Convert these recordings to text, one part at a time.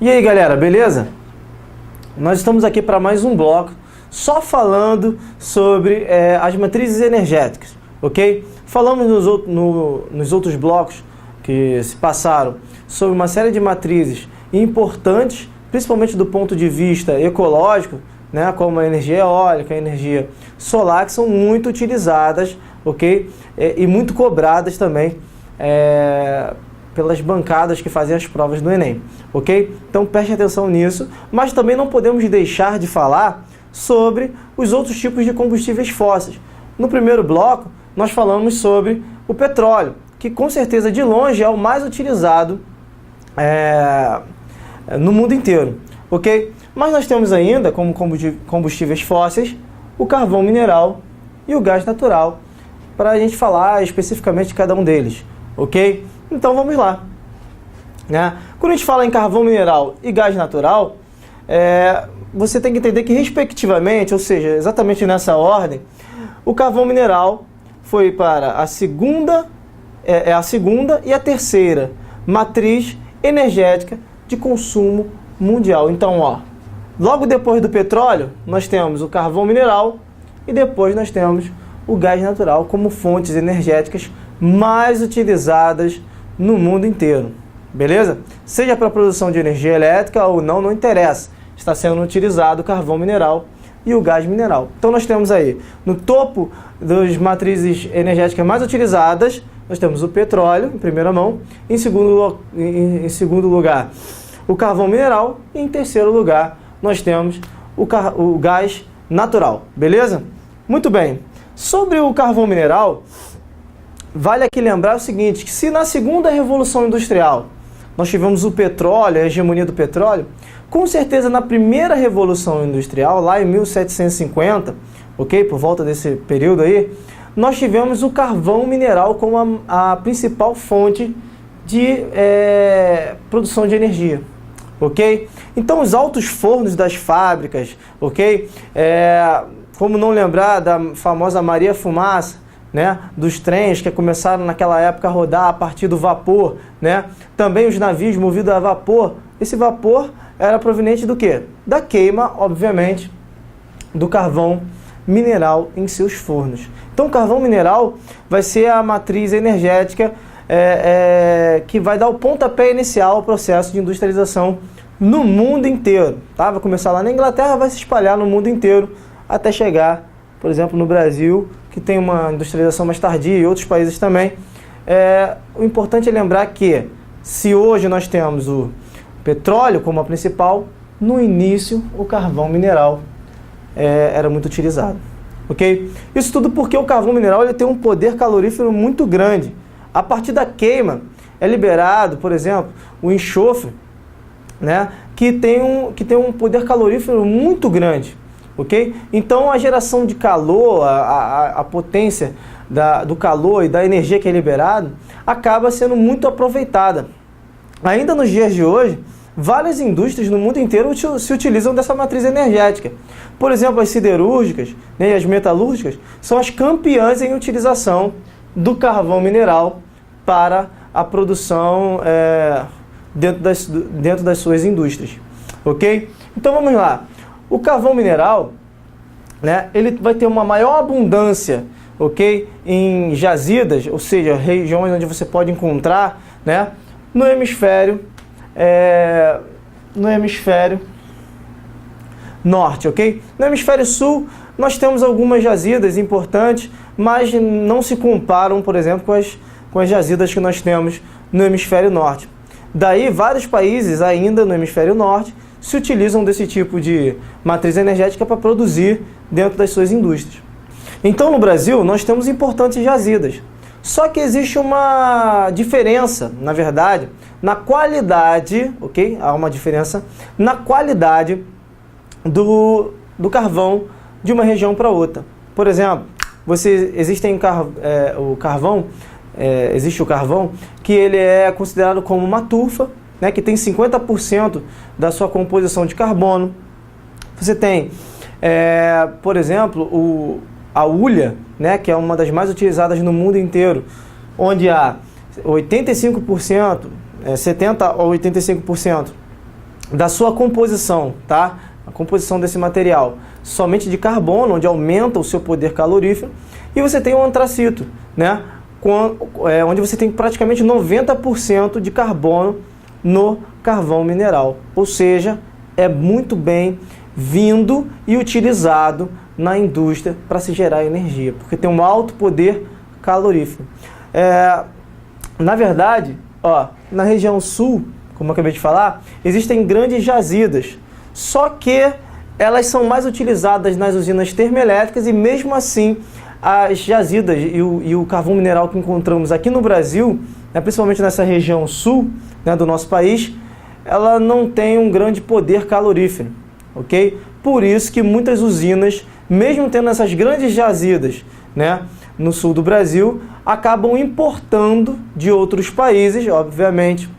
E aí galera, beleza? Nós estamos aqui para mais um bloco só falando sobre as matrizes energéticas, ok? Falamos nos outros blocos que se passaram sobre uma série de matrizes importantes, principalmente do ponto de vista ecológico, né, como a energia eólica, a energia solar, que são muito utilizadas, ok? E muito cobradas também pelas bancadas que fazem as provas do Enem, ok? Então preste atenção nisso, mas também não podemos deixar de falar sobre os outros tipos de combustíveis fósseis. No primeiro bloco, nós falamos sobre o petróleo, que com certeza de longe é o mais utilizado no mundo inteiro, ok? Mas nós temos ainda como combustíveis fósseis o carvão mineral e o gás natural, para a gente falar especificamente de cada um deles, ok? Então vamos lá, né? Quando a gente fala em carvão mineral e gás natural, você tem que entender que respectivamente, ou seja, exatamente nessa ordem, o carvão mineral foi para a segunda e a terceira matriz energética de consumo mundial. Então, logo depois do petróleo, nós temos o carvão mineral e depois nós temos o gás natural como fontes energéticas mais utilizadas no mundo inteiro, beleza? Seja para a produção de energia elétrica ou não, não interessa. Está sendo utilizado o carvão mineral e o gás mineral. Então nós temos aí, no topo das matrizes energéticas mais utilizadas, nós temos o petróleo, em primeira mão, em segundo lugar, o carvão mineral, e em terceiro lugar, nós temos o gás natural, beleza? Muito bem. Sobre o carvão mineral, vale aqui lembrar o seguinte, que se na segunda revolução industrial nós tivemos o petróleo, a hegemonia do petróleo, com certeza na primeira revolução industrial, lá em 1750, ok, por volta desse período aí, nós tivemos o carvão mineral como a principal fonte de produção de energia, ok? Então os altos fornos das fábricas, ok? Como não lembrar da famosa Maria Fumaça, né, dos trens que começaram naquela época a rodar a partir do vapor, né? Também os navios movidos a vapor. Esse vapor era proveniente do quê? Da queima, obviamente, do carvão mineral em seus fornos. Então o carvão mineral vai ser a matriz energética que vai dar o pontapé inicial ao processo de industrialização no mundo inteiro, tá? Vai começar lá na Inglaterra, vai se espalhar no mundo inteiro até chegar, por exemplo, no Brasil, que tem uma industrialização mais tardia, e outros países também. O importante é lembrar que, se hoje nós temos o petróleo como a principal, no início o carvão mineral era muito utilizado, ok? Isso tudo porque o carvão mineral ele tem um poder calorífero muito grande. A partir da queima é liberado, por exemplo, o enxofre, né, que tem um poder calorífero muito grande. Okay? Então a geração de calor, a potência do calor e da energia que é liberado acaba sendo muito aproveitada. Ainda nos dias de hoje, várias indústrias no mundo inteiro se utilizam dessa matriz energética. Por exemplo, as siderúrgicas, né, e as metalúrgicas são as campeãs em utilização do carvão mineral para a produção dentro das suas indústrias. Ok? Então vamos lá. O carvão mineral, né, ele vai ter uma maior abundância, ok, em jazidas, ou seja, regiões onde você pode encontrar, né, no hemisfério norte, ok? No hemisfério sul, nós temos algumas jazidas importantes, mas não se comparam, por exemplo, com as jazidas que nós temos no hemisfério norte. Daí, vários países ainda no hemisfério norte se utilizam desse tipo de matriz energética para produzir dentro das suas indústrias. Então, no Brasil, nós temos importantes jazidas. Só que existe uma diferença, na verdade, na qualidade, ok? Há uma diferença na qualidade do carvão de uma região para outra. Por exemplo, existe o carvão que ele é considerado como uma tufa, né, que tem 50% da sua composição de carbono. Você tem, por exemplo, a hulha, né, que é uma das mais utilizadas no mundo inteiro, onde há 85%, 70% a 85% da sua composição, tá? A composição desse material somente de carbono, onde aumenta o seu poder calorífero, e você tem o antracito, né? Onde você tem praticamente 90% de carbono no carvão mineral, ou seja, é muito bem vindo e utilizado na indústria para se gerar energia, porque tem um alto poder calorífero. Na verdade, na região sul, como eu acabei de falar, existem grandes jazidas, só que elas são mais utilizadas nas usinas termoelétricas e mesmo assim as jazidas e o carvão mineral que encontramos aqui no Brasil, né, principalmente nessa região sul, né, do nosso país, ela não tem um grande poder calorífero, ok? Por isso que muitas usinas, mesmo tendo essas grandes jazidas, né, no sul do Brasil, acabam importando de outros países, obviamente,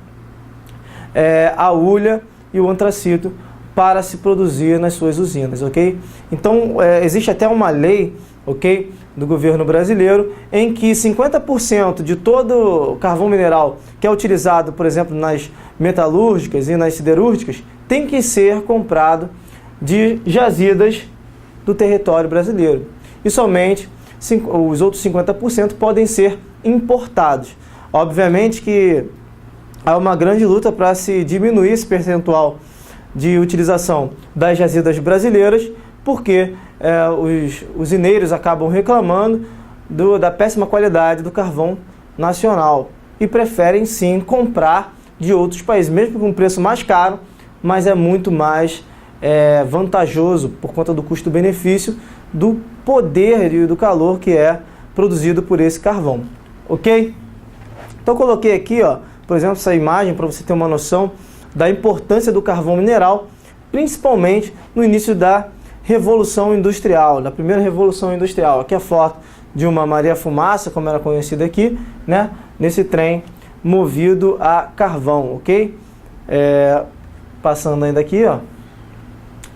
a hulha e o antracito para se produzir nas suas usinas, ok? Então, existe até uma lei, ok, do governo brasileiro, em que 50% de todo o carvão mineral que é utilizado, por exemplo, nas metalúrgicas e nas siderúrgicas, tem que ser comprado de jazidas do território brasileiro. E somente os outros 50% podem ser importados. Obviamente que há uma grande luta para se diminuir esse percentual de utilização das jazidas brasileiras, porque os usineiros acabam reclamando da péssima qualidade do carvão nacional e preferem sim comprar de outros países, mesmo com um preço mais caro, mas é muito mais vantajoso por conta do custo-benefício do poder e do calor que é produzido por esse carvão, ok? Então eu coloquei aqui, por exemplo, essa imagem para você ter uma noção da importância do carvão mineral, principalmente no início da Revolução Industrial, da primeira Revolução Industrial. Aqui a foto de uma Maria Fumaça, como era conhecida aqui, né, nesse trem movido a carvão, ok? Passando ainda aqui,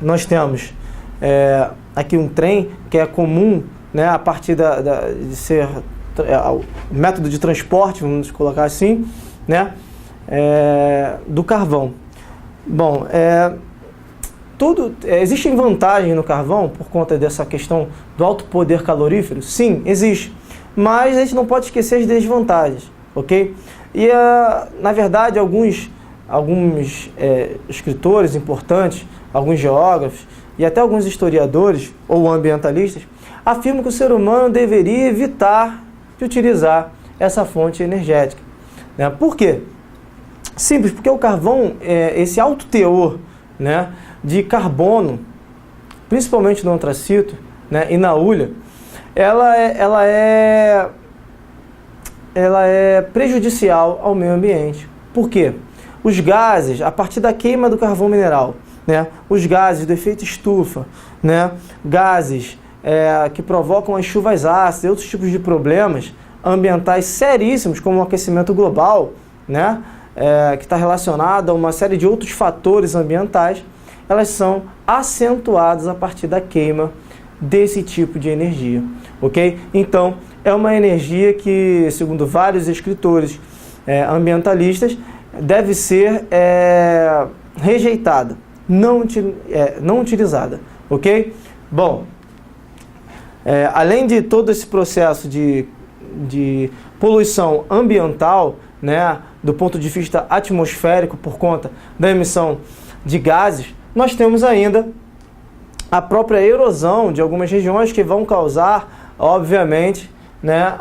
nós temos aqui um trem que é comum, né, a partir de ser o método de transporte, vamos colocar assim, né, do carvão. Bom, existem vantagens no carvão por conta dessa questão do alto poder calorífero? Sim, existe. Mas a gente não pode esquecer as desvantagens, ok? E, na verdade, alguns escritores importantes, alguns geógrafos e até alguns historiadores ou ambientalistas afirmam que o ser humano deveria evitar de utilizar essa fonte energética, né? Por quê? Simples, porque o carvão, esse alto teor, né, de carbono, principalmente no antracito, né, e na hulha, ela é prejudicial ao meio ambiente. Por quê? Os gases, a partir da queima do carvão mineral, né, os gases do efeito estufa, né, gases que provocam as chuvas ácidas e outros tipos de problemas ambientais seríssimos, como o aquecimento global, né, que está relacionado a uma série de outros fatores ambientais, elas são acentuadas a partir da queima desse tipo de energia, ok? Então, é uma energia que, segundo vários escritores ambientalistas, deve ser rejeitada, não utilizada, ok? Bom, além de todo esse processo de poluição ambiental, né, do ponto de vista atmosférico por conta da emissão de gases, nós temos ainda a própria erosão de algumas regiões que vão causar, obviamente, né,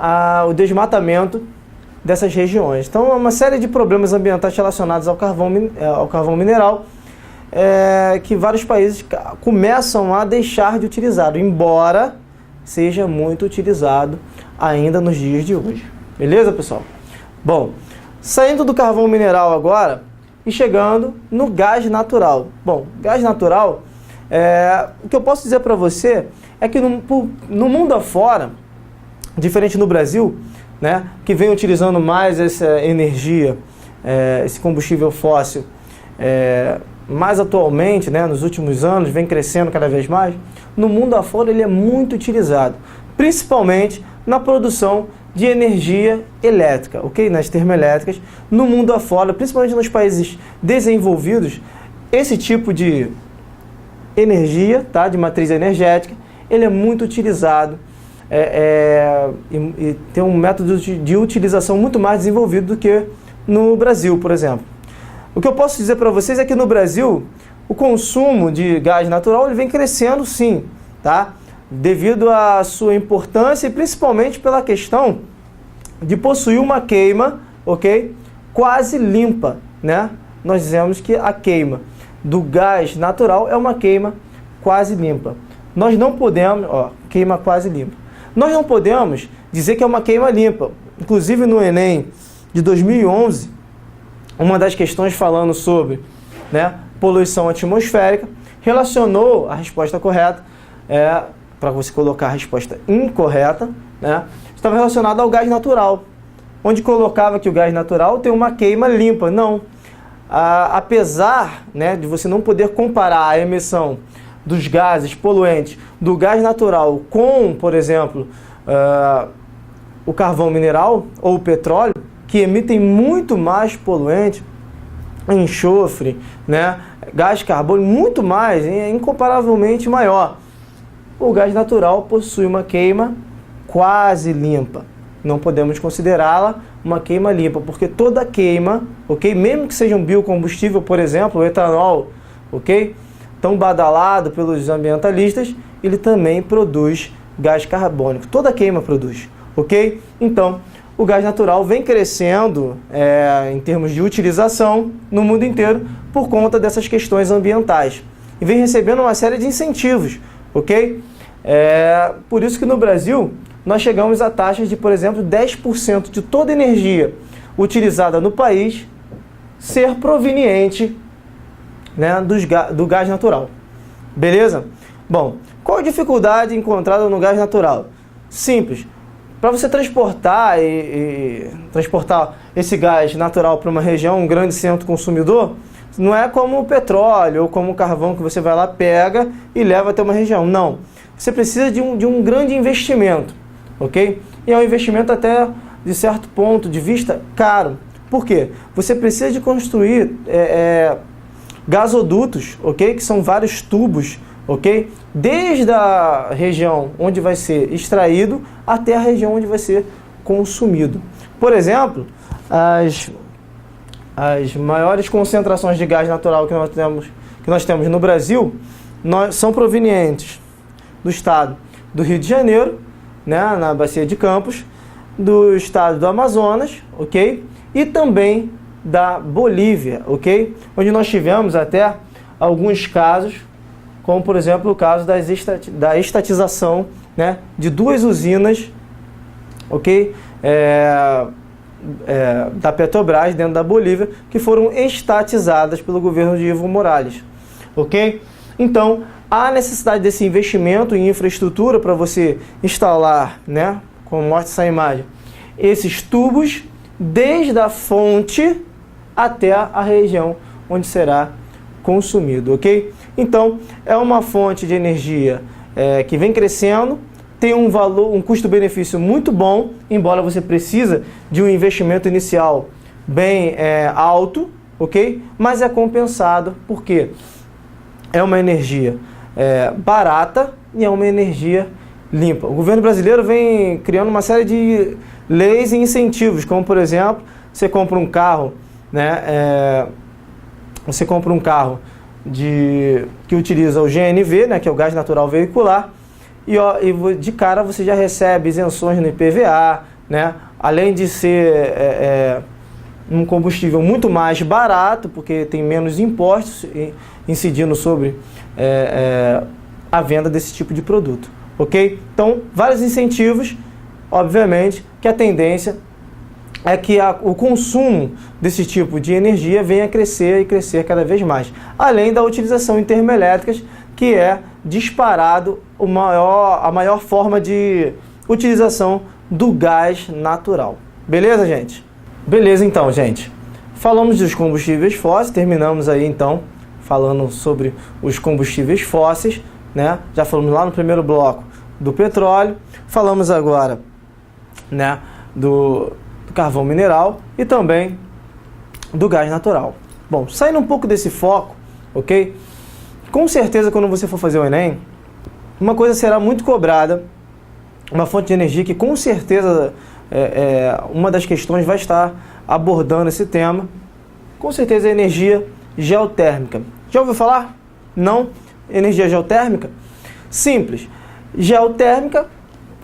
o desmatamento dessas regiões. Então, é uma série de problemas ambientais relacionados ao carvão mineral que vários países começam a deixar de utilizar, embora seja muito utilizado ainda nos dias de hoje. Beleza, pessoal? Bom, saindo do carvão mineral agora e chegando no gás natural. Bom, gás natural, o que eu posso dizer para você é que no mundo afora, diferente no Brasil, né, que vem utilizando mais essa energia, esse combustível fóssil, mais atualmente, né, nos últimos anos, vem crescendo cada vez mais, no mundo afora ele é muito utilizado, principalmente na produção de energia elétrica, ok? Nas termoelétricas, no mundo afora, principalmente nos países desenvolvidos, esse tipo de energia, tá, de matriz energética, ele é muito utilizado e tem um método de utilização muito mais desenvolvido do que no Brasil, por exemplo. O que eu posso dizer para vocês é que no Brasil o consumo de gás natural ele vem crescendo sim, tá? Devido à sua importância e principalmente pela questão de possuir uma queima, ok? Quase limpa, né? Nós dizemos que a queima do gás natural é uma queima quase limpa. Nós não podemos, queima quase limpa. Nós não podemos dizer que é uma queima limpa. Inclusive no Enem de 2011, uma das questões falando sobre, né, poluição atmosférica, relacionou a resposta correta, para você colocar a resposta incorreta, né, estava relacionada ao gás natural, onde colocava que o gás natural tem uma queima limpa. Não. Apesar, né, de você não poder comparar a emissão dos gases poluentes do gás natural com, por exemplo, o carvão mineral ou o petróleo, que emitem muito mais poluente, enxofre, né, gás carbônico, muito mais, incomparavelmente maior. O gás natural possui uma queima quase limpa. Não podemos considerá-la uma queima limpa, porque toda queima, ok, mesmo que seja um biocombustível, por exemplo, o etanol, ok, tão badalado pelos ambientalistas, ele também produz gás carbônico. Toda queima produz, ok? Então, o gás natural vem crescendo em termos de utilização no mundo inteiro por conta dessas questões ambientais. E vem recebendo uma série de incentivos, ok? Por isso que no Brasil nós chegamos a taxas de, por exemplo, 10% de toda energia utilizada no país ser proveniente, né, do gás natural. Beleza? Bom, qual a dificuldade encontrada no gás natural? Simples. Para você transportar transportar esse gás natural para uma região, um grande centro consumidor, não é como o petróleo ou como o carvão que você vai lá, pega e leva até uma região. Não. Você precisa de um grande investimento, ok? E é um investimento até, de certo ponto de vista, caro. Por quê? Você precisa de construir gasodutos, ok? Que são vários tubos, ok? Desde a região onde vai ser extraído até a região onde vai ser consumido. Por exemplo, as maiores concentrações de gás natural que nós temos no Brasil são provenientes do estado do Rio de Janeiro, né, na Bacia de Campos, do estado do Amazonas, ok? E também da Bolívia, ok? Onde nós tivemos até alguns casos, como por exemplo o caso da estatização, né, de duas usinas, ok? Da Petrobras dentro da Bolívia, que foram estatizadas pelo governo de Evo Morales, ok? Então, há necessidade desse investimento em infraestrutura para você instalar, né, como mostra essa imagem, esses tubos desde a fonte até a região onde será consumido, ok? Então, é uma fonte de energia que vem crescendo, tem um valor, um custo-benefício muito bom, embora você precisa de um investimento inicial bem alto, ok? Mas é compensado, porque é uma energia barata e é uma energia limpa. O governo brasileiro vem criando uma série de leis e incentivos, como por exemplo, você compra um carro, né, você compra um carro que utiliza o GNV, né, que é o gás natural veicular, e de cara você já recebe isenções no IPVA, né, além de ser um combustível muito mais barato, porque tem menos impostos incidindo sobre a venda desse tipo de produto, ok? Então, vários incentivos, obviamente, que a tendência é que o consumo desse tipo de energia venha a crescer e crescer cada vez mais, além da utilização em termoelétricas, que é disparado a maior forma de utilização do gás natural. Beleza, gente? Beleza, então, gente. Falamos dos combustíveis fósseis, terminamos aí, então, falando sobre os combustíveis fósseis, né? Já falamos lá no primeiro bloco do petróleo, falamos agora, né, do carvão mineral e também do gás natural. Bom, saindo um pouco desse foco, ok? Com certeza, quando você for fazer o Enem, uma coisa será muito cobrada, uma fonte de energia que com certeza uma das questões vai estar abordando esse tema, com certeza é a energia geotérmica. Já ouviu falar? Não? Energia geotérmica? Simples. Geotérmica,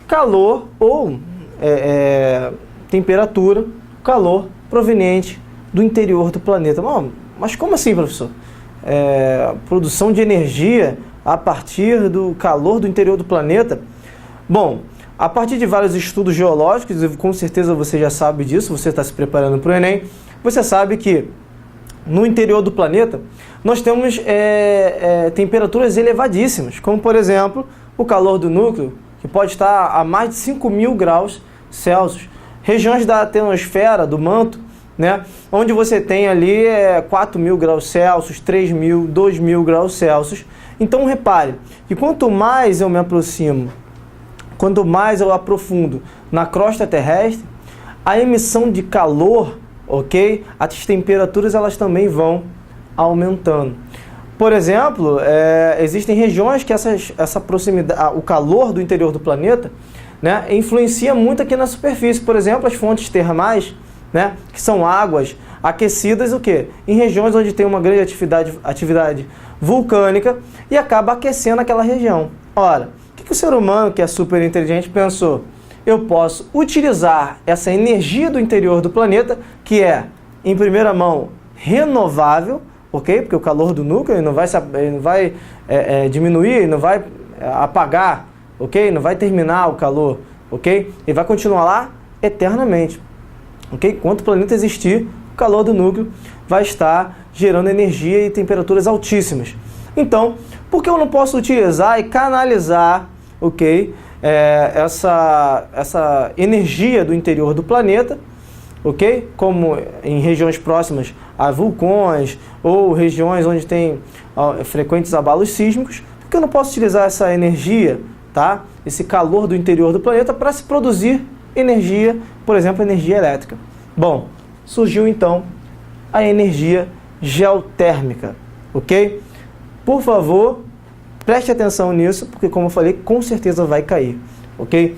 calor ou temperatura, calor proveniente do interior do planeta. Mas como assim, professor? Produção de energia a partir do calor do interior do planeta? Bom, a partir de vários estudos geológicos, e com certeza você já sabe disso, você está se preparando para o Enem, você sabe que no interior do planeta nós temos temperaturas elevadíssimas, como por exemplo o calor do núcleo, que pode estar a mais de 5.000 graus Celsius. Regiões da atmosfera, do manto, né, onde você tem ali 4.000 graus Celsius, 3.000, 2.000 graus Celsius. Então repare que quanto mais eu me aproximo, quanto mais eu aprofundo na crosta terrestre, a emissão de calor, ok? As temperaturas elas também vão aumentando. Por exemplo, existem regiões que essa proximidade, o calor do interior do planeta, né, influencia muito aqui na superfície. Por exemplo, as fontes termais, né, que são águas aquecidas, o quê? Em regiões onde tem uma grande atividade vulcânica e acaba aquecendo aquela região. Ora, o que o ser humano, que é super inteligente, pensou? Eu posso utilizar essa energia do interior do planeta, que é, em primeira mão, renovável, ok? Porque o calor do núcleo ele não vai diminuir, ele não vai apagar, ok? Não vai terminar o calor, ok? Ele vai continuar lá eternamente, ok? Enquanto o planeta existir, o calor do núcleo vai estar gerando energia e temperaturas altíssimas. Então, por que eu não posso utilizar e canalizar, ok? Essa energia do interior do planeta, ok? Como em regiões próximas a vulcões ou regiões onde tem frequentes abalos sísmicos, porque eu não posso utilizar essa energia, tá? Esse calor do interior do planeta para se produzir energia, por exemplo, energia elétrica. Bom, surgiu então a energia geotérmica, ok? Por favor, preste atenção nisso, porque como eu falei, com certeza vai cair, ok?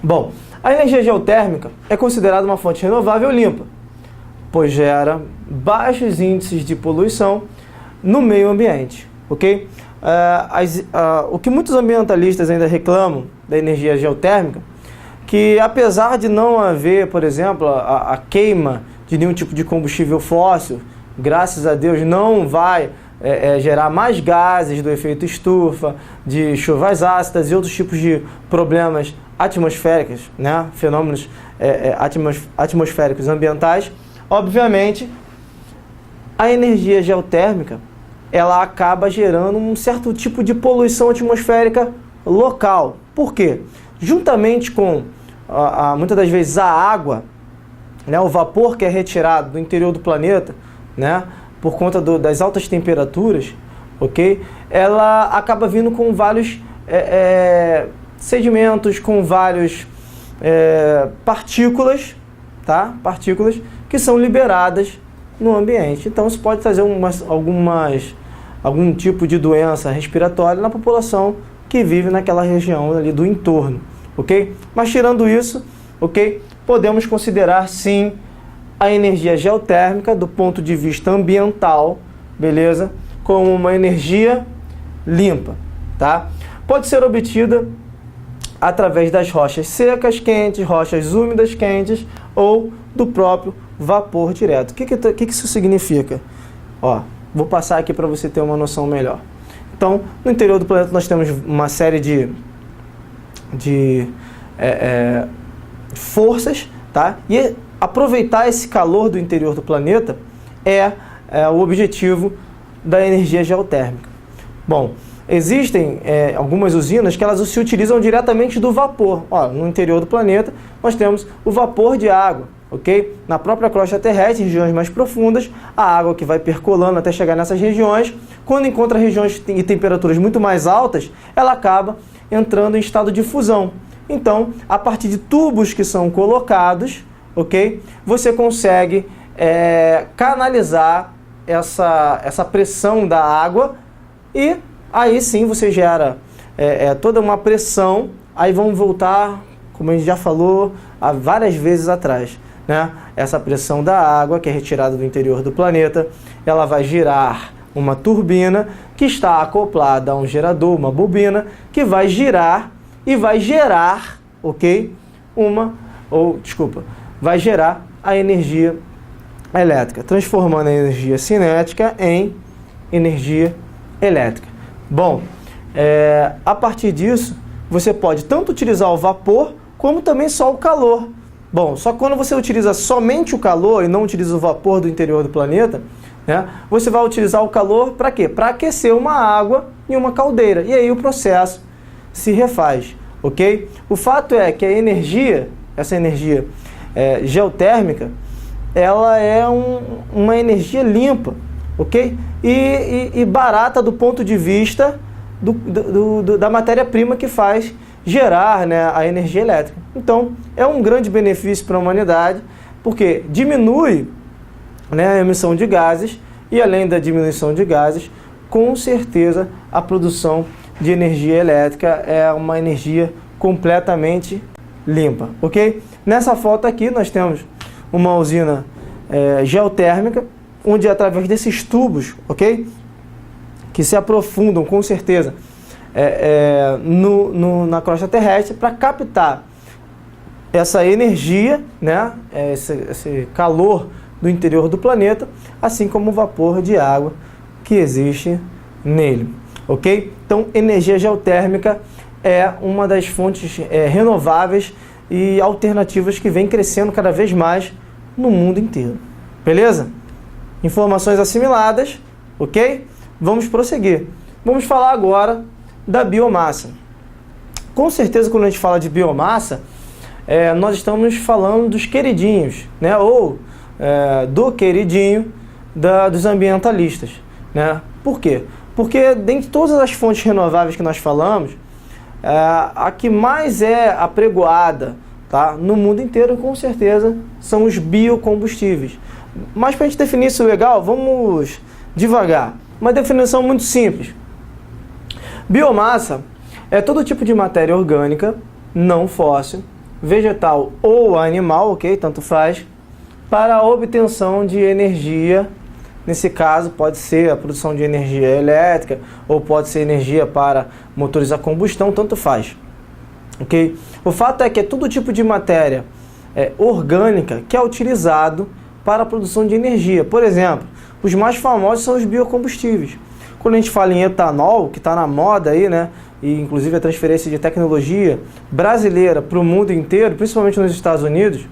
Bom, a energia geotérmica é considerada uma fonte renovável limpa, pois gera baixos índices de poluição no meio ambiente, ok? O que muitos ambientalistas ainda reclamam da energia geotérmica, que apesar de não haver, por exemplo, a queima de nenhum tipo de combustível fóssil, graças a Deus não vai gerar mais gases do efeito estufa, de chuvas ácidas e outros tipos de problemas atmosféricos, né? Fenômenos atmosféricos ambientais. Obviamente, a energia geotérmica ela acaba gerando um certo tipo de poluição atmosférica local. Por quê? Juntamente com, muitas das vezes, a água, né, o vapor que é retirado do interior do planeta, né, por conta das altas temperaturas, ok? Ela acaba vindo com vários sedimentos, com várias partículas, tá? Partículas que são liberadas no ambiente. Então isso pode trazer algum tipo de doença respiratória na população que vive naquela região ali do entorno, ok? Mas tirando isso, ok? Podemos considerar sim a energia geotérmica do ponto de vista ambiental, beleza? Como uma energia limpa, tá? Pode ser obtida através das rochas secas quentes, rochas úmidas quentes ou do próprio vapor direto. O que isso significa? Ó, vou passar aqui para você ter uma noção melhor. Então, no interior do planeta nós temos uma série de forças, tá? E aproveitar esse calor do interior do planeta é o objetivo da energia geotérmica. Bom, existem algumas usinas que elas se utilizam diretamente do vapor. Ó, no interior do planeta nós temos o vapor de água, ok? Na própria crosta terrestre, em regiões mais profundas, a água que vai percolando até chegar nessas regiões, quando encontra regiões e temperaturas muito mais altas, ela acaba entrando em estado de fusão. Então, a partir de tubos que são colocados, ok? Você consegue canalizar essa pressão da água e aí sim você gera toda uma pressão. Aí vamos voltar, como a gente já falou várias vezes atrás, né? Essa pressão da água que é retirada do interior do planeta, ela vai girar uma turbina que está acoplada a um gerador, uma bobina, que vai girar e vai gerar, ok? Vai gerar a energia elétrica, transformando a energia cinética em energia elétrica. Bom, a partir disso, você pode tanto utilizar o vapor, como também só o calor. Bom, só que quando você utiliza somente o calor e não utiliza o vapor do interior do planeta, né, você vai utilizar o calor para quê? Para aquecer uma água em uma caldeira. E aí o processo se refaz, ok? O fato é que a energia, essa energia geotérmica, ela é uma energia limpa, ok? E barata do ponto de vista da matéria-prima que faz gerar, né, a energia elétrica. Então, é um grande benefício para a humanidade, porque diminui, né, a emissão de gases e, além da diminuição de gases, com certeza a produção de energia elétrica é uma energia completamente limpa, ok? Nessa foto aqui nós temos uma usina geotérmica, onde através desses tubos, ok? Que se aprofundam com certeza na crosta terrestre para captar essa energia, né? Esse calor do interior do planeta, assim como o vapor de água que existe nele, ok? Então, energia geotérmica é uma das fontes renováveis e alternativas que vem crescendo cada vez mais no mundo inteiro. Beleza? Informações assimiladas, ok? Vamos prosseguir. Vamos falar agora da biomassa. Com certeza, quando a gente fala de biomassa, nós estamos falando dos queridinhos, né? Ou do queridinho dos ambientalistas, né? Por quê? Porque dentre todas as fontes renováveis que nós falamos, a que mais é apregoada, tá, no mundo inteiro, com certeza, são os biocombustíveis. Mas para a gente definir isso legal, vamos devagar. Uma definição muito simples. Biomassa é todo tipo de matéria orgânica, não fóssil, vegetal ou animal, ok? Tanto faz, para a obtenção de energia. Nesse caso, pode ser a produção de energia elétrica ou pode ser energia para motores a combustão, tanto faz. Okay? O fato é que é todo tipo de matéria orgânica que é utilizado para a produção de energia. Por exemplo, os mais famosos são os biocombustíveis. Quando a gente fala em etanol, que está na moda aí, né? E inclusive a transferência de tecnologia brasileira para o mundo inteiro, principalmente nos Estados Unidos,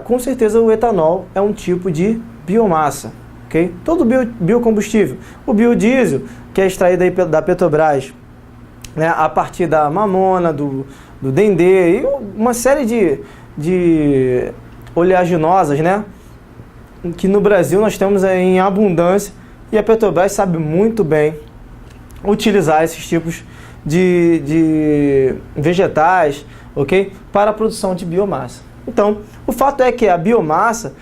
com certeza o etanol é um tipo de biomassa, ok? Todo biocombustível. O biodiesel, que é extraído aí da Petrobras, né, a partir da mamona, do dendê e uma série de oleaginosas, né, que no Brasil nós temos em abundância e a Petrobras sabe muito bem utilizar esses tipos de vegetais, ok, para a produção de biomassa. Então, o fato é que a biomassa,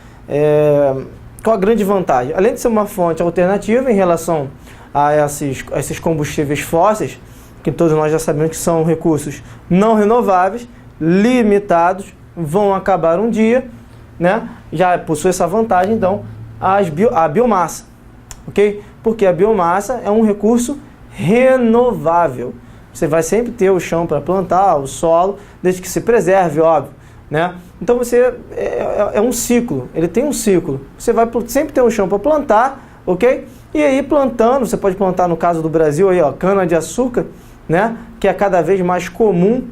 qual a grande vantagem? Além de ser uma fonte alternativa em relação a esses combustíveis fósseis, que todos nós já sabemos que são recursos não renováveis, limitados, vão acabar um dia, né? Já possui essa vantagem, então, a biomassa, ok? Porque a biomassa é um recurso renovável. Você vai sempre ter o chão para plantar, o solo, desde que se preserve, óbvio, né? Então você é um ciclo, ele tem um ciclo. Você vai sempre ter um chão para plantar, ok? E aí plantando, você pode plantar, no caso do Brasil, aí, ó, cana-de-açúcar, né? Que é cada vez mais comum,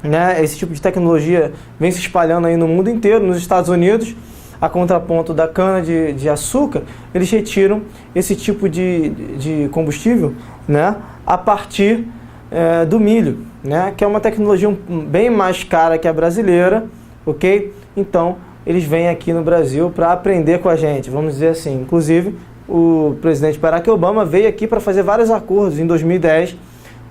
né? Esse tipo de tecnologia vem se espalhando aí no mundo inteiro. Nos Estados Unidos, a contraponto da cana-de-açúcar, eles retiram esse tipo de combustível, né? A partir do milho, né? Que é uma tecnologia bem mais cara que a brasileira, ok? Então, eles vêm aqui no Brasil para aprender com a gente, vamos dizer assim. Inclusive, o presidente Barack Obama veio aqui para fazer vários acordos em 2010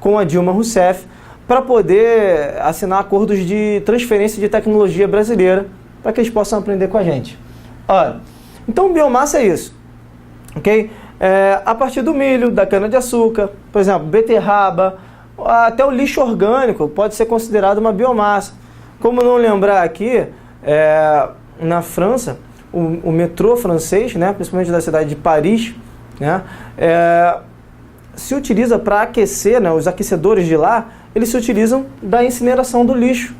com a Dilma Rousseff para poder assinar acordos de transferência de tecnologia brasileira para que eles possam aprender com a gente. Olha, Então, biomassa é isso, ok? A partir do milho, da cana-de-açúcar, por exemplo, beterraba, até o lixo orgânico pode ser considerado uma biomassa. Como não lembrar aqui, na França, o metrô francês, né, principalmente da cidade de Paris, né, se utiliza para aquecer, né, os aquecedores de lá, eles se utilizam da incineração do lixo,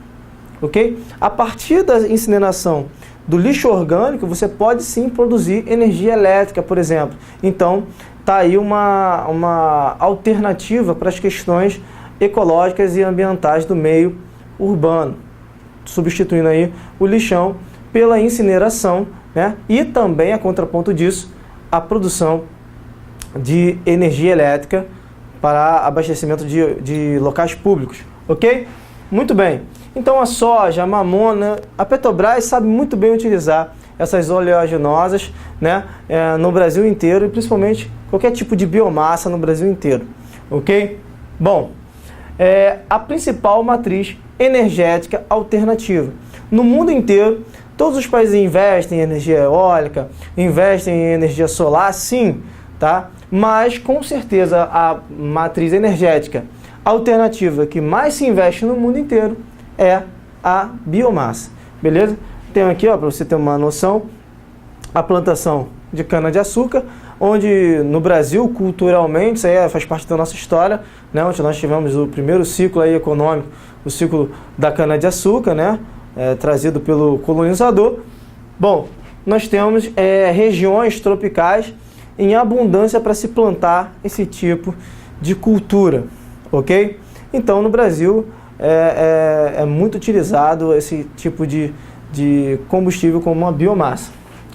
ok? A partir da incineração do lixo orgânico, você pode sim produzir energia elétrica, por exemplo. Então, está aí uma alternativa para as questões ecológicas e ambientais do meio urbano, substituindo aí o lixão pela incineração, né? E também, a contraponto disso, a produção de energia elétrica para abastecimento de locais públicos, ok? Muito bem. Então a soja, a mamona, a Petrobras sabe muito bem utilizar essas oleaginosas, né, no Brasil inteiro e principalmente qualquer tipo de biomassa no Brasil inteiro, ok? Bom, a principal matriz energética alternativa. No mundo inteiro, todos os países investem em energia eólica, investem em energia solar, sim, tá? Mas com certeza a matriz energética alternativa que mais se investe no mundo inteiro é a biomassa, beleza? Tenho aqui, para você ter uma noção, a plantação de cana-de-açúcar, onde no Brasil, culturalmente, isso aí faz parte da nossa história, né? Onde nós tivemos o primeiro ciclo aí econômico, o ciclo da cana-de-açúcar, né? Trazido pelo colonizador. Bom, nós temos regiões tropicais em abundância para se plantar esse tipo de cultura, ok? Então, no Brasil, é muito utilizado esse tipo de combustível como uma biomassa,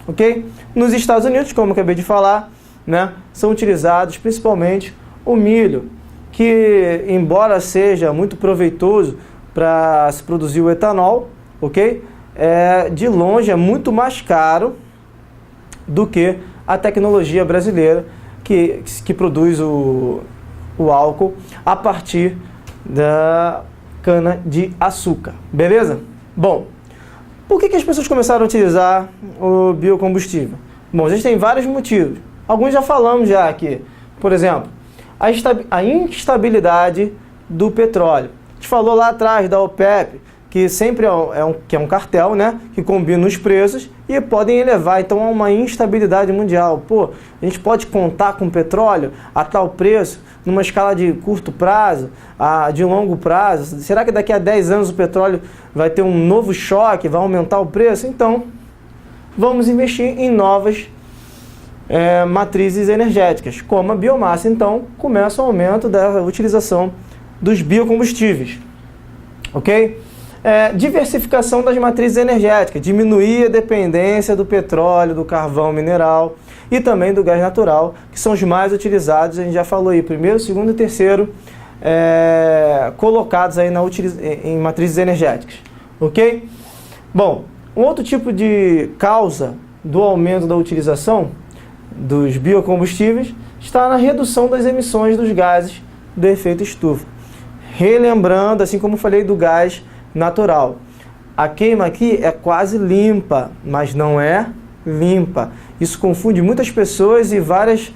ok? Nos Estados Unidos, como eu acabei de falar, né, são utilizados principalmente o milho, que embora seja muito proveitoso para se produzir o etanol, ok? De longe é muito mais caro do que a tecnologia brasileira que produz o álcool a partir da cana-de-açúcar, beleza? Bom, por que as pessoas começaram a utilizar o biocombustível? Bom, existem vários motivos. Alguns já falamos já aqui. Por exemplo, a instabilidade do petróleo. A gente falou lá atrás da OPEP, que sempre é um cartel, né, que combina os preços e podem elevar então a uma instabilidade mundial. Pô, a gente pode contar com petróleo a tal preço, numa escala de curto prazo, de longo prazo? Será que daqui a 10 anos o petróleo vai ter um novo choque, vai aumentar o preço? Então, vamos investir em novas matrizes energéticas, como a biomassa. Então, começa o aumento da utilização dos biocombustíveis, ok? Diversificação das matrizes energéticas, diminuir a dependência do petróleo, do carvão mineral e também do gás natural, que são os mais utilizados, a gente já falou aí, primeiro, segundo e terceiro, colocados aí em matrizes energéticas, ok? Bom, um outro tipo de causa do aumento da utilização dos biocombustíveis está na redução das emissões dos gases do efeito estufa. Relembrando, assim como falei do gás natural, a queima aqui é quase limpa, mas não é limpa. Isso confunde muitas pessoas e várias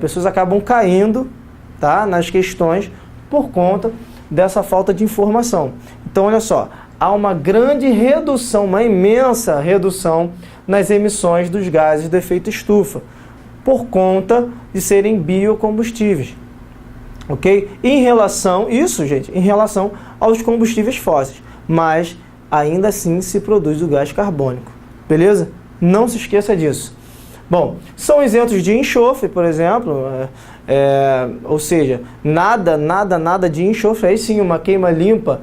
pessoas acabam caindo, tá, nas questões por conta dessa falta de informação. Então, olha só, há uma grande redução, uma imensa redução nas emissões dos gases do efeito estufa, por conta de serem biocombustíveis. Ok? Em relação aos combustíveis fósseis, mas ainda assim se produz o gás carbônico, beleza? Não se esqueça disso. Bom, são isentos de enxofre, por exemplo, ou seja, nada de enxofre, aí sim uma queima limpa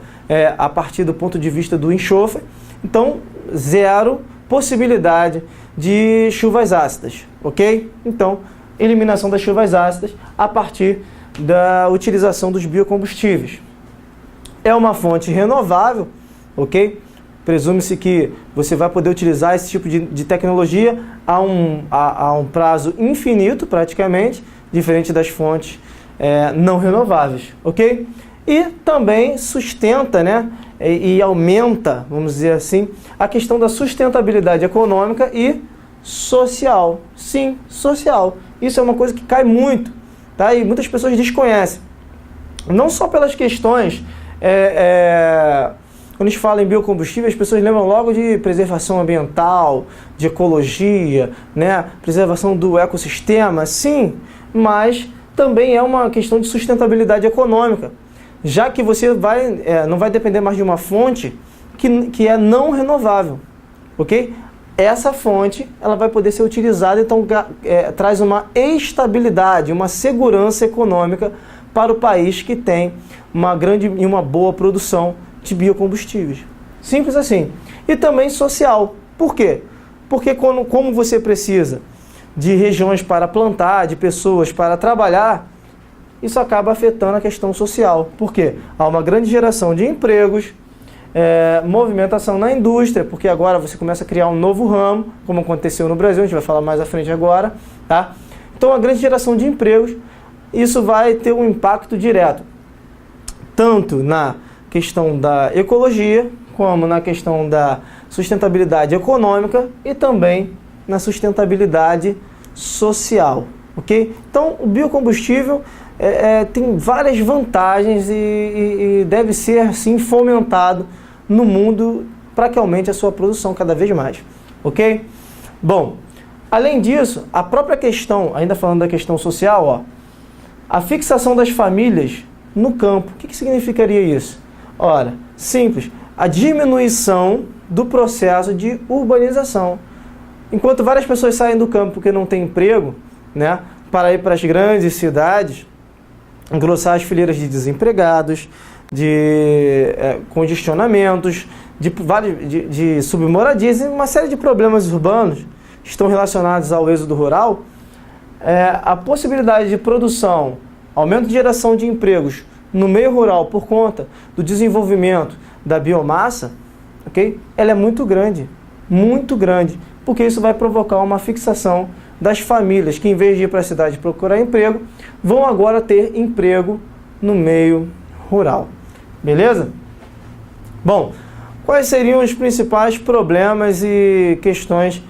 a partir do ponto de vista do enxofre, então zero possibilidade de chuvas ácidas, ok? Então, eliminação das chuvas ácidas a partir da utilização dos biocombustíveis. É uma fonte renovável, ok? Presume-se que você vai poder utilizar esse tipo de tecnologia a um prazo infinito, praticamente, diferente das fontes não renováveis, ok? E também sustenta, né, e aumenta, vamos dizer assim, a questão da sustentabilidade econômica e social. Sim, social. Isso é uma coisa que cai muito, tá? E muitas pessoas desconhecem. Não só pelas questões, quando a gente fala em biocombustível, as pessoas lembram logo de preservação ambiental, de ecologia, né? Preservação do ecossistema, sim, mas também é uma questão de sustentabilidade econômica, já que você não vai depender mais de uma fonte que é não renovável, ok? Essa fonte ela vai poder ser utilizada, então traz uma estabilidade, uma segurança econômica para o país que tem uma grande e uma boa produção de biocombustíveis. Simples assim. E também social. Por quê? Porque como você precisa de regiões para plantar, de pessoas para trabalhar, isso acaba afetando a questão social. Por quê? Há uma grande geração de empregos, movimentação na indústria, porque agora você começa a criar um novo ramo, como aconteceu no Brasil, a gente vai falar mais à frente agora, tá? Então, a grande geração de empregos, isso vai ter um impacto direto, tanto na questão da ecologia, como na questão da sustentabilidade econômica e também na sustentabilidade social, ok? Então, o biocombustível tem várias vantagens e deve ser, assim, fomentado no mundo para que aumente a sua produção cada vez mais, ok? Bom, além disso, a própria questão, ainda falando da questão social, a fixação das famílias no campo. O que significaria isso? Ora, simples, a diminuição do processo de urbanização. Enquanto várias pessoas saem do campo porque não tem emprego, né, para ir para as grandes cidades, engrossar as fileiras de desempregados, de congestionamentos, de submoradias e uma série de problemas urbanos que estão relacionados ao êxodo rural, a possibilidade de produção, aumento de geração de empregos no meio rural por conta do desenvolvimento da biomassa, ok? Ela é muito grande, porque isso vai provocar uma fixação das famílias que, em vez de ir para a cidade procurar emprego, vão agora ter emprego no meio rural. Beleza? Bom, quais seriam os principais problemas e questões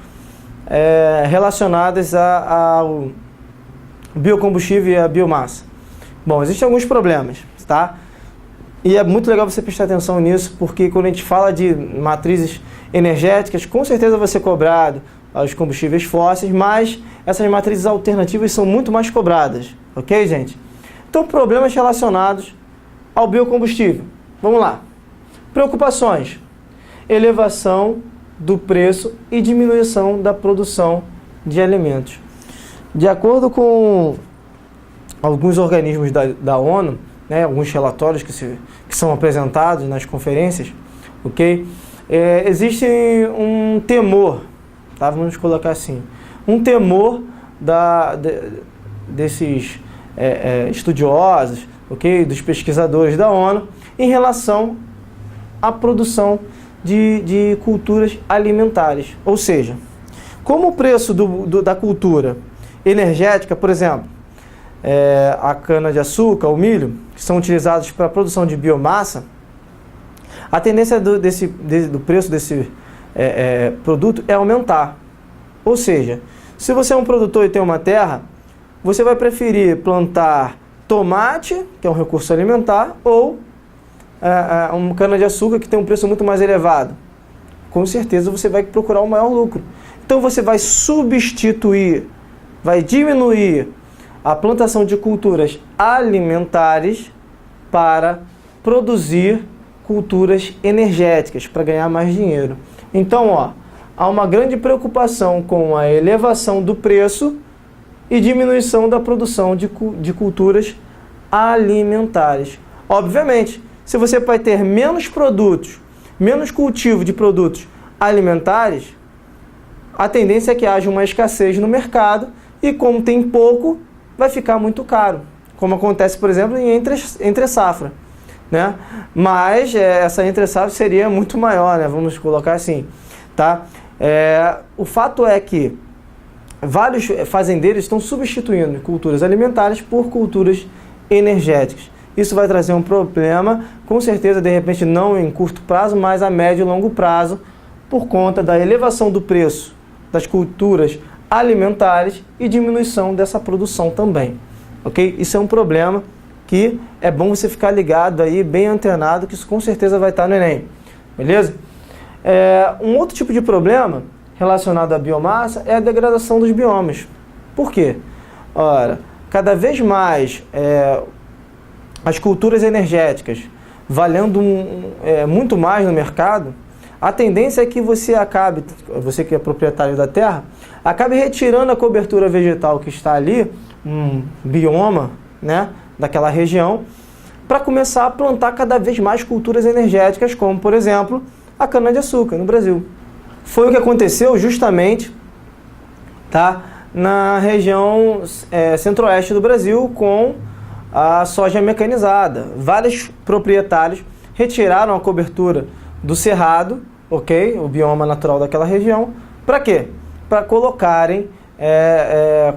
relacionadas ao biocombustível e à biomassa? Bom, existem alguns problemas, tá? E é muito legal você prestar atenção nisso, porque quando a gente fala de matrizes energéticas, com certeza vai ser cobrado aos combustíveis fósseis, mas essas matrizes alternativas são muito mais cobradas, ok, gente? Então, problemas relacionados ao biocombustível. Vamos lá. Preocupações: elevação do preço e diminuição da produção de alimentos. De acordo com alguns organismos da ONU, né, alguns relatórios que são apresentados nas conferências, ok? Existe um temor, tá? Vamos colocar assim, um temor desses estudiosos, ok? Dos pesquisadores da ONU, em relação à produção de culturas alimentares. Ou seja, como o preço da cultura energética, por exemplo, a cana-de-açúcar, o milho, que são utilizados para a produção de biomassa, a tendência do preço desse produto é aumentar. Ou seja, se você é um produtor e tem uma terra, você vai preferir plantar tomate, que é um recurso alimentar, ou uma cana-de-açúcar, que tem um preço muito mais elevado. Com certeza você vai procurar um maior lucro. Então você vai substituir, vai diminuir a plantação de culturas alimentares para produzir culturas energéticas, para ganhar mais dinheiro. Então, há uma grande preocupação com a elevação do preço e diminuição da produção de culturas alimentares. Obviamente, se você vai ter menos produtos, menos cultivo de produtos alimentares, a tendência é que haja uma escassez no mercado e, como tem pouco, vai ficar muito caro, como acontece, por exemplo, em entre safra, né? Mas essa entre safra seria muito maior, né? Vamos colocar assim, tá? O fato é que vários fazendeiros estão substituindo culturas alimentares por culturas energéticas. Isso vai trazer um problema, com certeza, de repente não em curto prazo, mas a médio e longo prazo, por conta da elevação do preço das culturas alimentares e diminuição dessa produção também, ok? Isso é um problema que é bom você ficar ligado aí, bem antenado, que isso com certeza vai estar no Enem, beleza? Um outro tipo de problema relacionado à biomassa é a degradação dos biomas. Por quê? Ora, cada vez mais as culturas energéticas valendo muito mais no mercado, a tendência é que você que é proprietário da terra, acabe retirando a cobertura vegetal que está ali, um bioma, né, daquela região, para começar a plantar cada vez mais culturas energéticas, como, por exemplo, a cana-de-açúcar no Brasil. Foi o que aconteceu justamente, tá, na região centro-oeste do Brasil com a soja mecanizada. Vários proprietários retiraram a cobertura do cerrado, ok? O bioma natural daquela região. Para quê? Para colocarem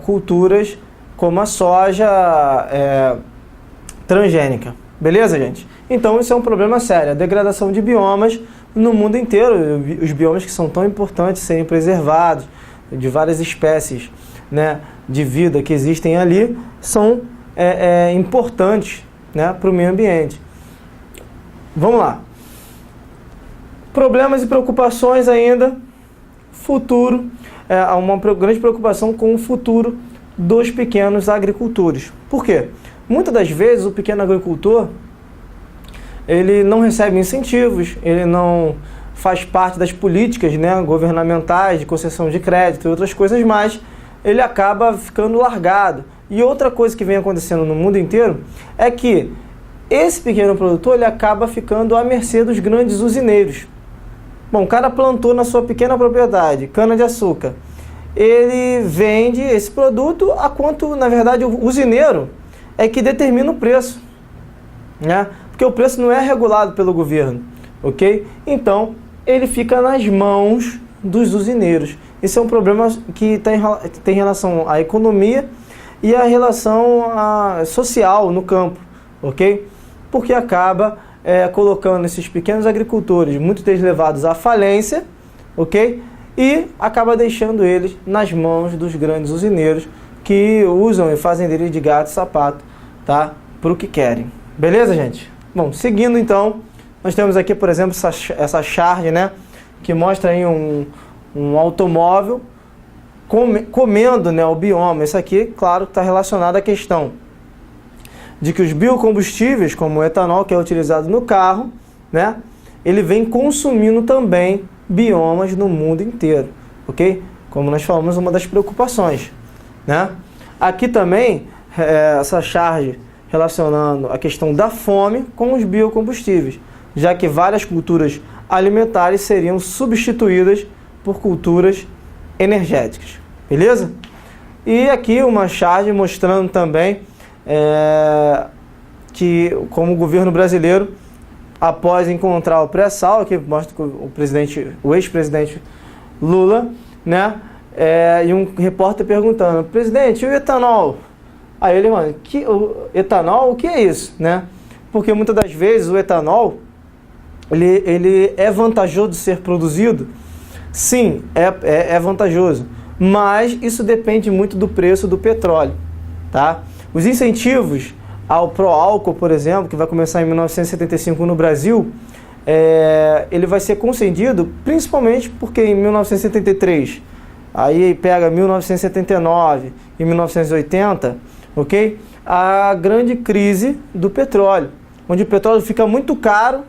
culturas como a soja transgênica. Beleza, gente? Então isso é um problema sério. A degradação de biomas no mundo inteiro. Os biomas que são tão importantes serem preservados, de várias espécies, né, de vida que existem ali, são importantes, né, para o meio ambiente. Vamos lá. Problemas e preocupações ainda. Futuro. Há uma grande preocupação com o futuro dos pequenos agricultores. Por quê? Muitas das vezes o pequeno agricultor ele não recebe incentivos, ele não faz parte das políticas, né, governamentais de concessão de crédito e outras coisas mais, ele acaba ficando largado. E outra coisa que vem acontecendo no mundo inteiro é que esse pequeno produtor ele acaba ficando à mercê dos grandes usineiros. Bom, o cara plantou na sua pequena propriedade cana-de-açúcar. Ele vende esse produto a quanto, na verdade, o usineiro é que determina o preço, né? Porque o preço não é regulado pelo governo, ok? Então, ele fica nas mãos dos usineiros. Esse é um problema que tem relação à economia e a relação social no campo, ok? Porque acaba colocando esses pequenos agricultores, muitos deles levados à falência, ok? E acaba deixando eles nas mãos dos grandes usineiros que usam e fazem dele de gato e sapato, tá? Para o que querem. Beleza, gente? Bom, seguindo então, nós temos aqui, por exemplo, essa charge, né? Que mostra aí um automóvel comendo, né, o bioma. Isso aqui, claro, está relacionado à questão de que os biocombustíveis, como o etanol, que é utilizado no carro, né, ele vem consumindo também biomas no mundo inteiro, ok? Como nós falamos, uma das preocupações, né? Aqui também, essa charge relacionando a questão da fome com os biocombustíveis, já que várias culturas alimentares seriam substituídas por culturas energéticas, beleza? E aqui uma charge mostrando também que como o governo brasileiro, após encontrar o pré-sal, que mostra o ex-presidente Lula, né? E um repórter perguntando, presidente, e o etanol? Aí ele mano, o etanol, o que é isso, né? Porque muitas das vezes o etanol ele é vantajoso de ser produzido. Sim, é vantajoso, mas isso depende muito do preço do petróleo, tá? Os incentivos ao pró-álcool, por exemplo, que vai começar em 1975 no Brasil, ele vai ser concedido principalmente porque em 1973, aí pega 1979 e 1980, ok? A grande crise do petróleo, onde o petróleo fica muito caro,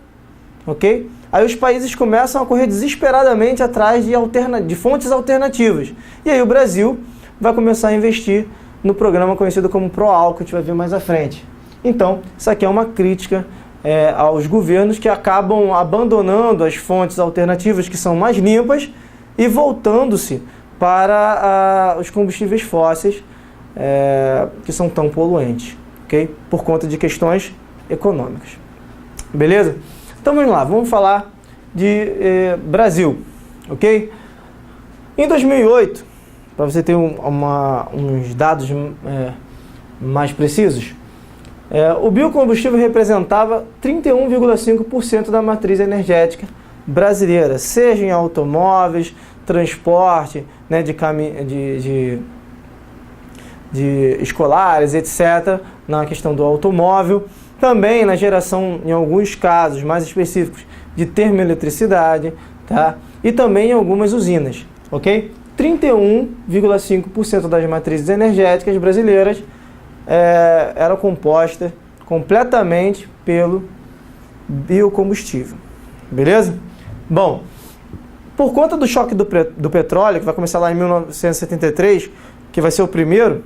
ok? Aí os países começam a correr desesperadamente atrás de fontes alternativas. E aí o Brasil vai começar a investir no programa conhecido como pró-álcool, que a gente vai ver mais à frente. Então, isso aqui é uma crítica aos governos que acabam abandonando as fontes alternativas que são mais limpas e voltando-se para os combustíveis fósseis que são tão poluentes, ok? Por conta de questões econômicas. Beleza? Então vamos lá, vamos falar de Brasil, ok? Em 2008, para você ter uns dados mais precisos, o biocombustível representava 31,5% da matriz energética brasileira, seja em automóveis, transporte, né, de escolares, etc., na questão do automóvel, também na geração, em alguns casos mais específicos, de termoeletricidade, tá? E também em algumas usinas, ok? 31,5% das matrizes energéticas brasileiras eram compostas completamente pelo biocombustível, beleza? Bom, por conta do choque do petróleo, que vai começar lá em 1973, que vai ser o primeiro,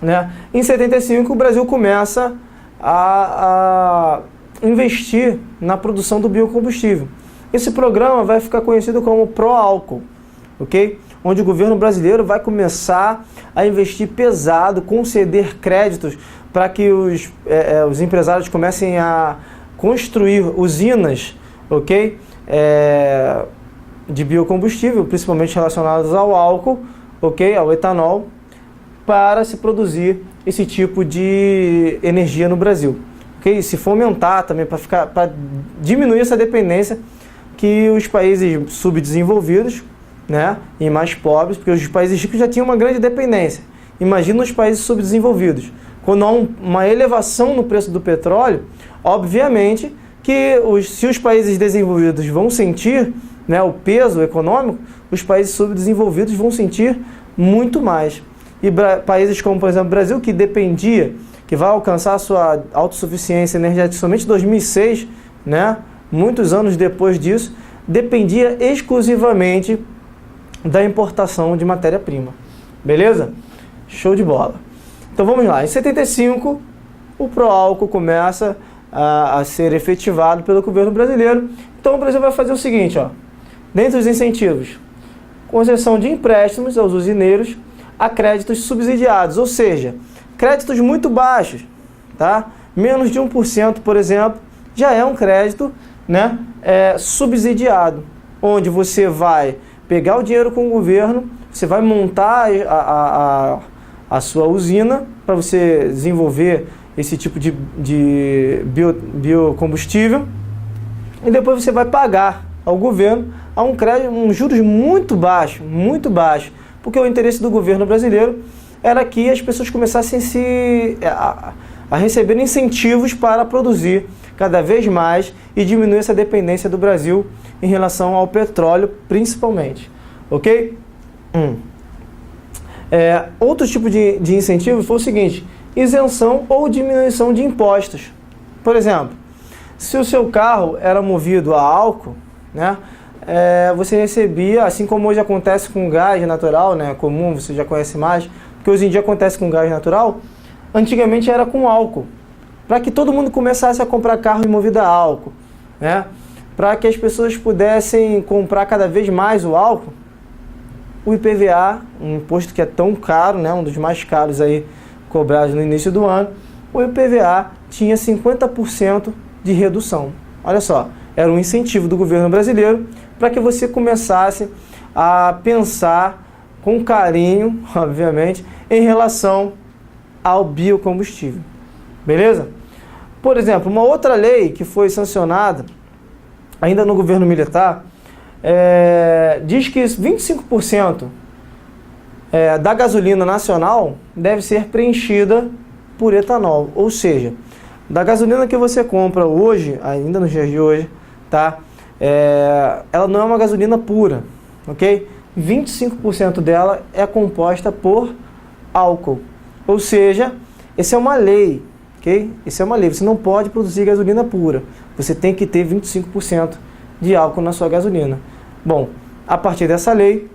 né? Em 75 o Brasil começa a investir na produção do biocombustível. Esse programa vai ficar conhecido como Proálcool, ok? Onde o governo brasileiro vai começar a investir pesado, conceder créditos para que os empresários comecem a construir usinas, ok? De biocombustível, principalmente relacionadas ao álcool, ok? Ao etanol, para se produzir esse tipo de energia no Brasil, ok? E se fomentar também para diminuir essa dependência que os países subdesenvolvidos, né, e mais pobres, porque os países ricos já tinham uma grande dependência. Imagina os países subdesenvolvidos. Quando há uma elevação no preço do petróleo, obviamente que se os países desenvolvidos vão sentir, né, o peso econômico, os países subdesenvolvidos vão sentir muito mais. E países como, por exemplo, o Brasil, que dependia, que vai alcançar a sua autossuficiência energética somente em 2006, né, muitos anos depois disso, dependia exclusivamente da importação de matéria-prima. Beleza? Show de bola. Então vamos lá. Em 75, o Proálcool começa a ser efetivado pelo governo brasileiro. Então o Brasil vai fazer o seguinte, ó. Dentre os incentivos, concessão de empréstimos aos usineiros a créditos subsidiados, ou seja, créditos muito baixos, tá? Menos de 1%, por exemplo, já é um crédito, né, subsidiado, onde você vai pegar o dinheiro com o governo, você vai montar a sua usina para você desenvolver esse tipo de biocombustível, e depois você vai pagar ao governo a um crédito, juros muito baixo, porque o interesse do governo brasileiro era que as pessoas começassem a receber incentivos para produzir cada vez mais e diminuir essa dependência do Brasil em relação ao petróleo, principalmente. Ok? Outro tipo de incentivo foi o seguinte: isenção ou diminuição de impostos. Por exemplo, se o seu carro era movido a álcool, né, você recebia, assim como hoje acontece com gás natural, né, comum, você já conhece mais, que hoje em dia acontece com gás natural, antigamente era com álcool, para que todo mundo começasse a comprar carro movido a álcool, né, para que as pessoas pudessem comprar cada vez mais o álcool. O IPVA, um imposto que é tão caro, né, um dos mais caros aí cobrados no início do ano, o IPVA tinha 50% de redução. Olha só, era um incentivo do governo brasileiro para que você começasse a pensar com carinho, obviamente, em relação ao biocombustível. Beleza? Por exemplo, uma outra lei que foi sancionada ainda no governo militar, diz que 25% da gasolina nacional deve ser preenchida por etanol. Ou seja, da gasolina que você compra hoje, ainda nos dias de hoje, tá? Ela não é uma gasolina pura, ok? 25% dela é composta por álcool. Ou seja, essa é uma lei, ok? Isso é uma lei. Você não pode produzir gasolina pura. Você tem que ter 25% de álcool na sua gasolina. Bom, a partir dessa lei,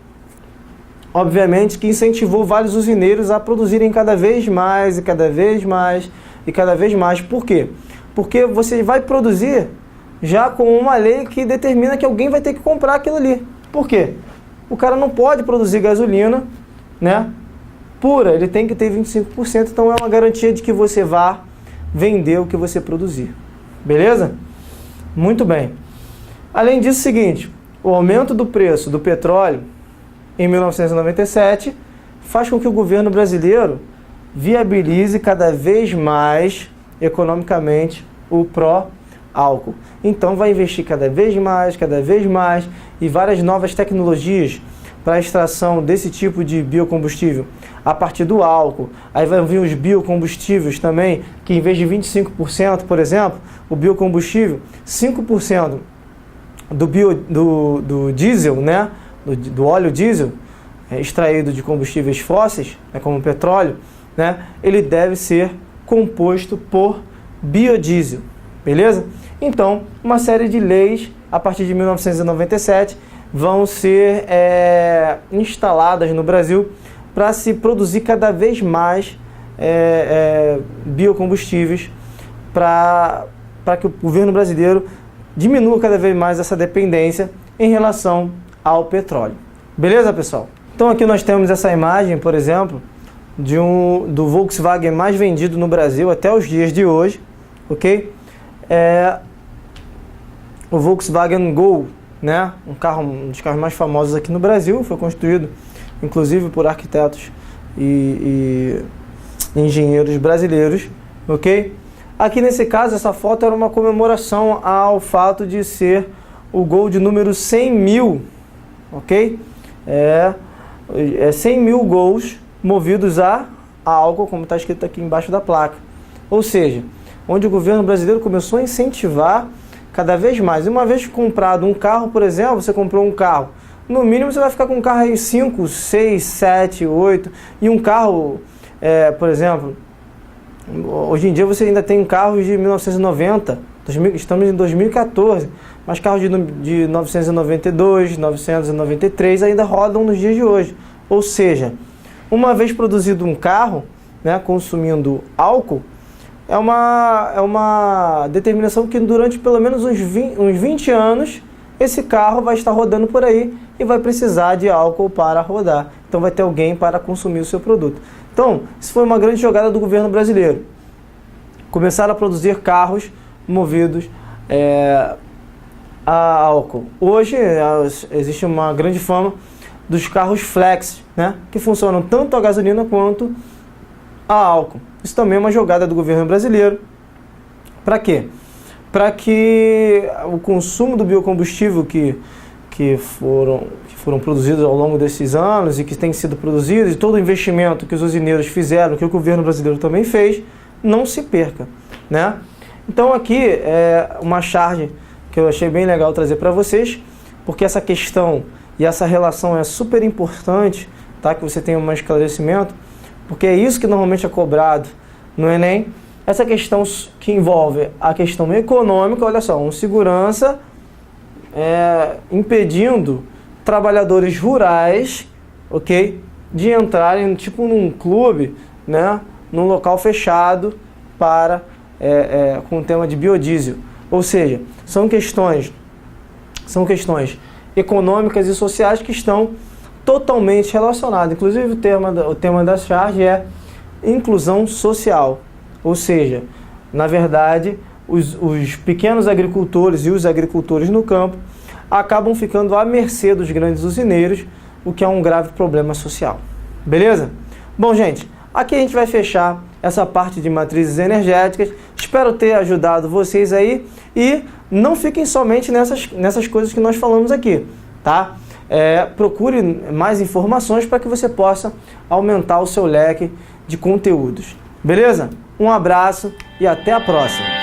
obviamente que incentivou vários usineiros a produzirem cada vez mais e cada vez mais e cada vez mais. Por quê? Porque você vai produzir já com uma lei que determina que alguém vai ter que comprar aquilo ali. Por quê? O cara não pode produzir gasolina, né, pura, ele tem que ter 25%, então é uma garantia de que você vá vender o que você produzir. Beleza? Muito bem. Além disso, é o seguinte, o aumento do preço do petróleo em 1997 faz com que o governo brasileiro viabilize cada vez mais economicamente o pró-álcool. álcool. Então vai investir cada vez mais, e várias novas tecnologias para a extração desse tipo de biocombustível a partir do álcool. Aí vai vir os biocombustíveis também, que em vez de 25%, por exemplo, o biocombustível, 5% do diesel, né, do óleo diesel, extraído de combustíveis fósseis, né, como o petróleo, né, ele deve ser composto por biodiesel, beleza? Então, uma série de leis, a partir de 1997, vão ser instaladas no Brasil para se produzir cada vez mais biocombustíveis, para que o governo brasileiro diminua cada vez mais essa dependência em relação ao petróleo. Beleza, pessoal? Então aqui nós temos essa imagem, por exemplo, do Volkswagen mais vendido no Brasil até os dias de hoje, ok? O Volkswagen Gol, né? Um dos carros mais famosos aqui no Brasil, foi construído inclusive por arquitetos e engenheiros brasileiros, ok? Aqui nesse caso, essa foto era uma comemoração ao fato de ser o Gol de número 100 mil, ok? 100 mil Gols movidos a álcool, como está escrito aqui embaixo da placa. Ou seja, onde o governo brasileiro começou a incentivar cada vez mais. E uma vez comprado um carro, por exemplo, você comprou um carro, no mínimo você vai ficar com um carro aí 5, 6, 7, 8, e um carro, por exemplo, hoje em dia você ainda tem carros de 1990, estamos em 2014, mas carros de 992, 993 ainda rodam nos dias de hoje. Ou seja, uma vez produzido um carro, né, consumindo álcool, é uma determinação que durante pelo menos uns 20 anos esse carro vai estar rodando por aí e vai precisar de álcool para rodar. Então vai ter alguém para consumir o seu produto. Então, isso foi uma grande jogada do governo brasileiro. Começaram a produzir carros movidos a álcool. Hoje existe uma grande fama dos carros flex, né, que funcionam tanto a gasolina quanto a álcool. Isso também é uma jogada do governo brasileiro. Para quê? Para que o consumo do biocombustível que foram produzidos ao longo desses anos e que tem sido produzido, e todo o investimento que os usineiros fizeram, que o governo brasileiro também fez, não se perca, né? Então aqui é uma charge que eu achei bem legal trazer para vocês, porque essa questão e essa relação é super importante, tá? Que você tenha um esclarecimento, porque é isso que normalmente é cobrado no Enem. Essa questão que envolve a questão econômica, olha só, um segurança impedindo trabalhadores rurais, ok, de entrarem tipo num clube, né, num local fechado para com o tema de biodiesel. Ou seja, são questões econômicas e sociais que estão totalmente relacionadas. Inclusive o tema da charge é inclusão social. Ou seja, na verdade, os pequenos agricultores e os agricultores no campo acabam ficando à mercê dos grandes usineiros, o que é um grave problema social. Beleza? Bom, gente, aqui a gente vai fechar essa parte de matrizes energéticas. Espero ter ajudado vocês aí e não fiquem somente nessas coisas que nós falamos aqui, tá? Procure mais informações para que você possa aumentar o seu leque de conteúdos. Beleza? Um abraço e até a próxima!